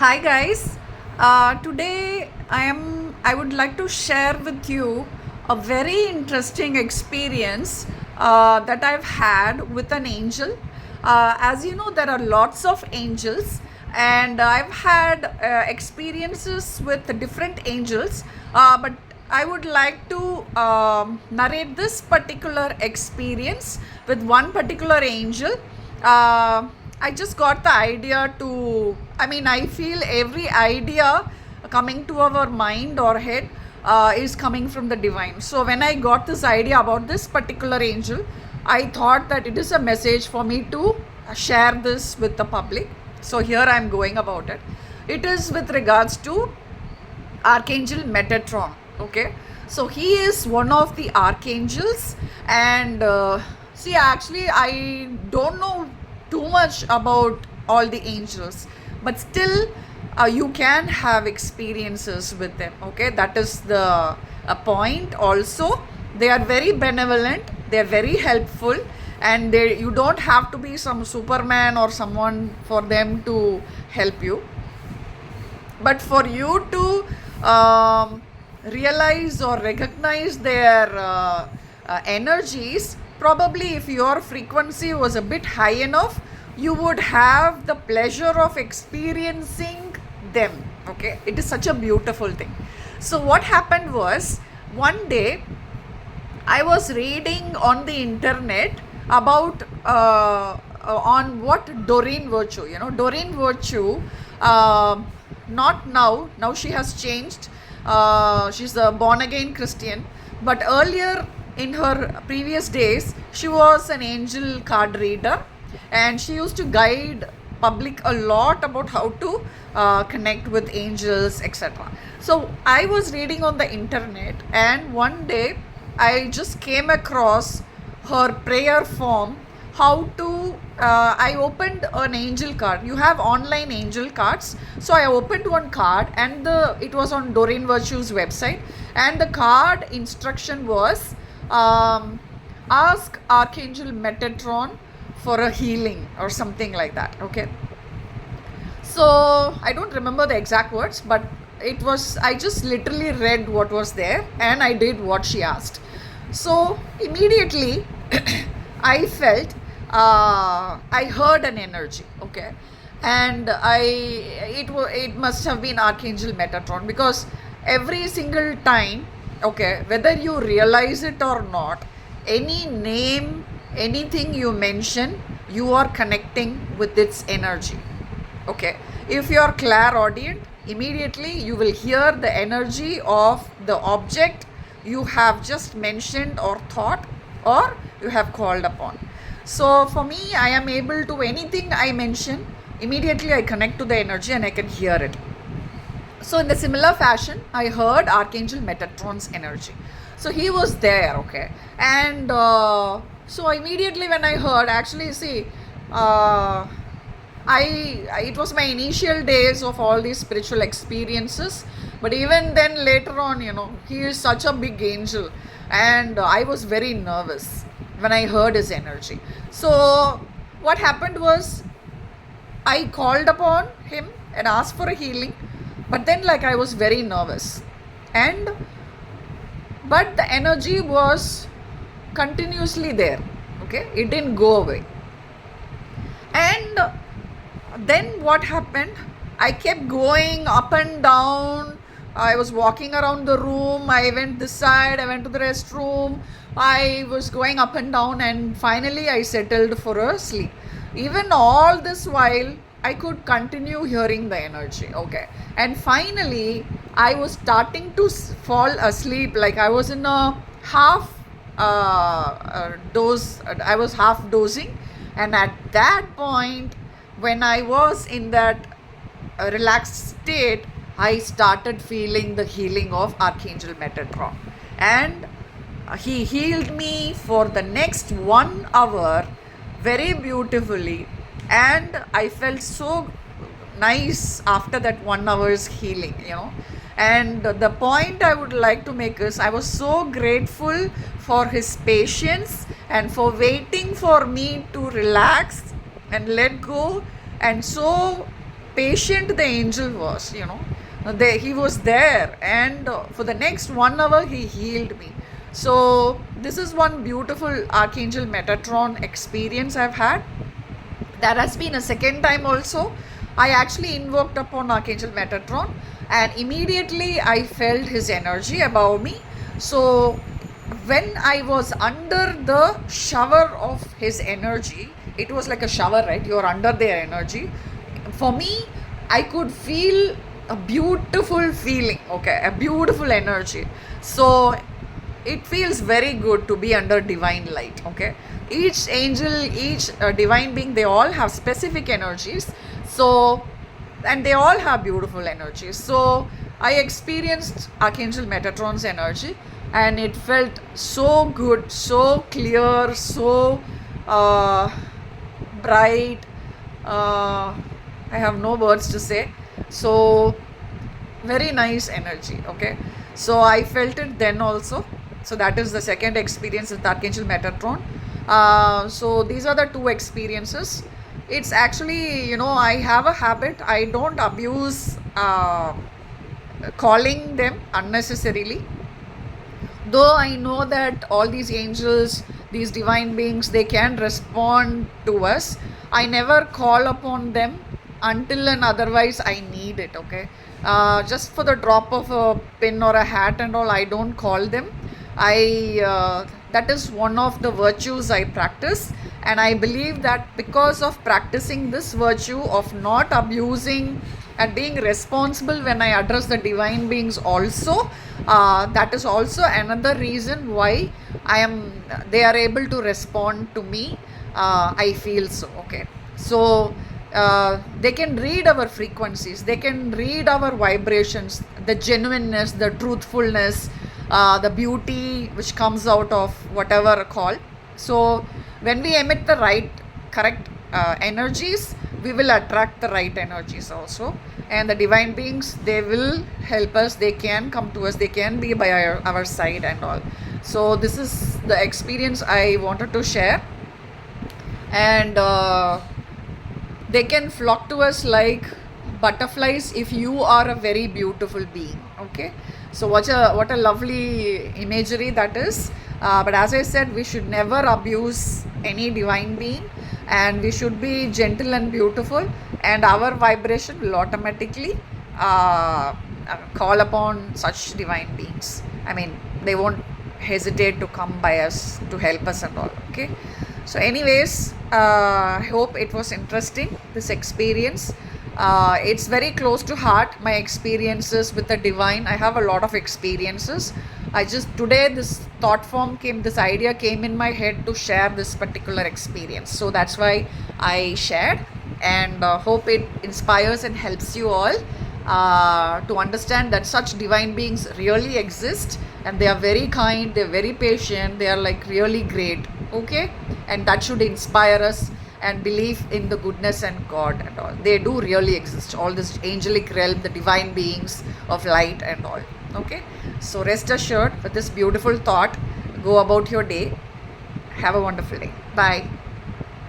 Hi guys. Today I would like to share with you a very interesting experience that I've had with an angel. As you know, there are lots of angels, and I've had experiences with different angels. But I would like to narrate this particular experience with one particular angel. Uh, I just got the idea to, I feel every idea coming to our mind or head is coming from the divine. So when I got this idea about this particular angel, I thought that it is a message for me to share this with the public. So here I am going about it. It is with regards to Archangel Metatron. Okay, so he is one of the archangels, and see, actually, I don't know too much about all the angels, but still, you can have experiences with them. Okay, that is the point. Also, they are very benevolent. They are very helpful, and you don't have to be some Superman or someone for them to help you, but for you to realize or recognize their energies, probably if your frequency was a bit high enough, you would have the pleasure of experiencing them. Okay, it is such a beautiful thing. So what happened was, one day I was reading on the internet about on what Doreen Virtue. Doreen Virtue. Not now. Now she has changed. She's a born again Christian. But earlier in her previous days, she was an angel card reader, and she used to guide public a lot about how to connect with angels, etc. So I was reading on the internet, and one day I just came across her prayer form. How to I opened an angel card. You have online angel cards. So I opened one card, and it was on Doreen Virtue's website, and the card instruction was, ask Archangel Metatron for a healing or something like that. Okay, so I don't remember the exact words, but I just literally read what was there, and I did what she asked. So immediately I felt, I heard an energy. Okay, and it must have been Archangel Metatron, because every single time, okay, whether you realize it or not, any name, anything you mention, you are connecting with its energy. Okay, if you are clairaudient, immediately you will hear the energy of the object you have just mentioned or thought, or you have called upon. So for me, I am able to, anything I mention, immediately I connect to the energy and I can hear it. So in the similar fashion, I heard Archangel Metatron's energy. So he was there. Okay, and so immediately when I heard, actually, see, it was my initial days of all these spiritual experiences, but even then later on, he is such a big angel, and I was very nervous when I heard his energy. So what happened was, I called upon him and asked for a healing, but then, like, I was very nervous, but the energy was continuously there. Okay, it didn't go away. And then what happened, I kept going up and down. I was walking around the room. I went this side, I went to the restroom. I was going up and down, and finally I settled for a sleep. Even all this while, I could continue hearing the energy. Okay, and finally I was starting to fall asleep. Like, I was in a half doze. I was half dozing, and at that point, when I was in that relaxed state, I started feeling the healing of Archangel Metatron, and he healed me for the next 1 hour very beautifully, and I felt so nice after that 1 hour's healing. And the point I would like to make is, I was so grateful for his patience and for waiting for me to relax and let go, and so patient the angel was, he was there, and for the next 1 hour he healed me. So this is one beautiful Archangel Metatron experience I've had. There has been a second time also. I actually invoked upon Archangel Metatron, and immediately I felt his energy above me. So when I was under the shower of his energy, it was like a shower, right? You're under their energy. For me, I could feel a beautiful feeling, okay, a beautiful energy. So it feels very good to be under divine light, okay. Each angel, each divine being, they all have specific energies. So, and they all have beautiful energies. So I experienced Archangel Metatron's energy, and it felt so good, so clear, so bright. I have no words to say. So very nice energy, okay. So I felt it then also. So that is the second experience with Archangel Metatron. So these are the two experiences. It's actually, I have a habit. I don't abuse calling them unnecessarily. Though I know that all these angels, these divine beings, they can respond to us, I never call upon them until and otherwise I need it, okay. Just for the drop of a pin or a hat and all, I don't call them. That is one of the virtues I practice, and I believe that because of practicing this virtue of not abusing and being responsible when I address the divine beings also, that is also another reason why they are able to respond to me. I feel so, okay. So they can read our frequencies, they can read our vibrations, the genuineness, the truthfulness, the beauty which comes out of whatever call. So when we emit the right, correct energies, we will attract the right energies also. And the divine beings, they will help us, they can come to us, they can be by our side and all. So this is the experience I wanted to share. And they can flock to us like butterflies if you are a very beautiful being, okay. So what a lovely imagery that is. But as I said, we should never abuse any divine being, and we should be gentle and beautiful, and our vibration will automatically call upon such divine beings. I mean, they won't hesitate to come by us to help us and all, okay. So anyways, I hope it was interesting, this experience. It's very close to heart, my experiences with the divine. I have a lot of experiences. Today this idea came in my head to share this particular experience. So that's why I shared, and hope it inspires and helps you all to understand that such divine beings really exist, and they are very kind, they're very patient, they are like really great, okay. And that should inspire us and believe in the goodness and God and all. They do really exist, all this angelic realm, the divine beings of light and all, okay. So rest assured, with this beautiful thought, go about your day. Have a wonderful day. Bye.